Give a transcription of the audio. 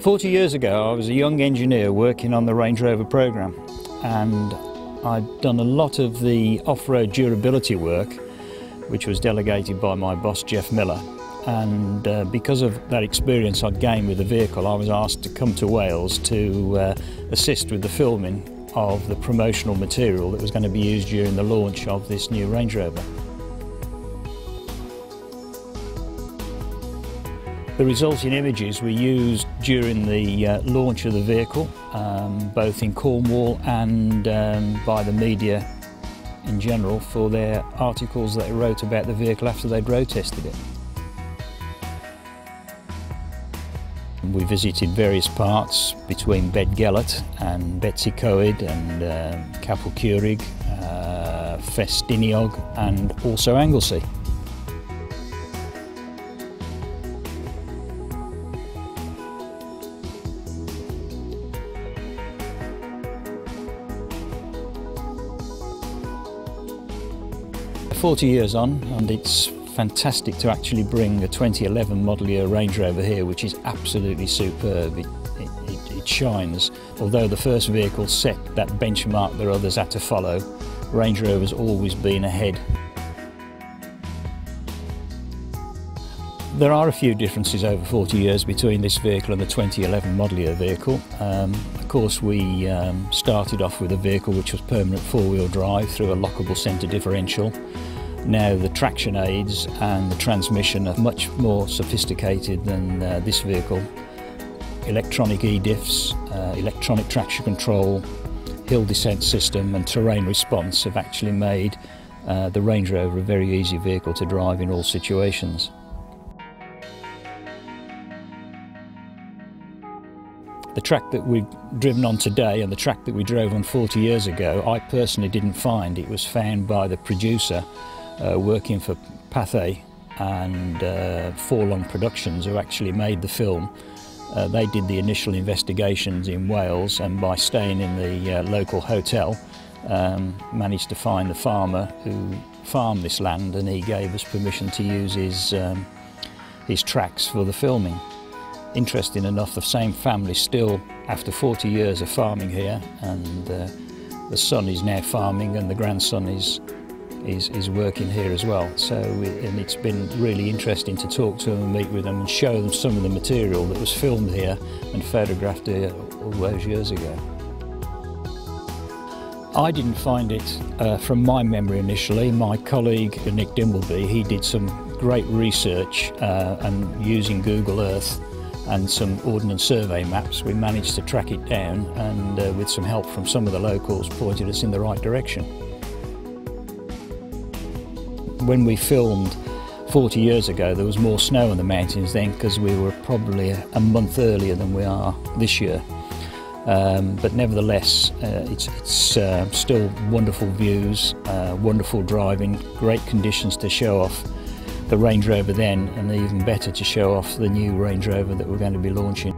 "40 years ago I was a young engineer working on the Range Rover programme, and I'd done a lot of the off-road durability work which was delegated by my boss Jeff Miller, and because of that experience I'd gained with the vehicle, I was asked to come to Wales to assist with the filming of the promotional material that was going to be used during the launch of this new Range Rover. The resulting images were used during the launch of the vehicle, both in Cornwall and by the media in general, for their articles that they wrote about the vehicle after they'd road tested it. We visited various parts between Bedgellet and Betsy Coed and Capel Curig, Festiniog and also Anglesey. "40 years on, and it's fantastic to actually bring a 2011 model year Range Rover here, which is absolutely superb. It shines. Although the first vehicle set that benchmark that others had to follow, Range Rover's always been ahead. There are a few differences over 40 years between this vehicle and the 2011 model year vehicle. Of course, we started off with a vehicle which was permanent four-wheel drive through a lockable centre differential. Now the traction aids and the transmission are much more sophisticated than this vehicle. Electronic e-diffs, electronic traction control, hill descent system and terrain response have actually made the Range Rover a very easy vehicle to drive in all situations. The track that we've driven on today and the track that we drove on 40 years ago, I personally didn't find. It was found by the producer working for Pathé and Forlong Productions, who actually made the film. They did the initial investigations in Wales, and by staying in the local hotel managed to find the farmer who farmed this land, and he gave us permission to use his tracks for the filming. Interesting enough, the same family still, after 40 years, are farming here, and the son is now farming and the grandson is working here as well. So and it's been really interesting to talk to them and meet with them and show them some of the material that was filmed here and photographed here all those years ago. I didn't find it from my memory initially. My colleague Nick Dimbleby, he did some great research and using Google Earth and some Ordnance Survey maps, we managed to track it down, and with some help from some of the locals, pointed us in the right direction. When we filmed 40 years ago, there was more snow on the mountains then, because we were probably a month earlier than we are this year. But nevertheless, it's still wonderful views, wonderful driving, great conditions to show off the Range Rover then, and even better to show off the new Range Rover that we're going to be launching.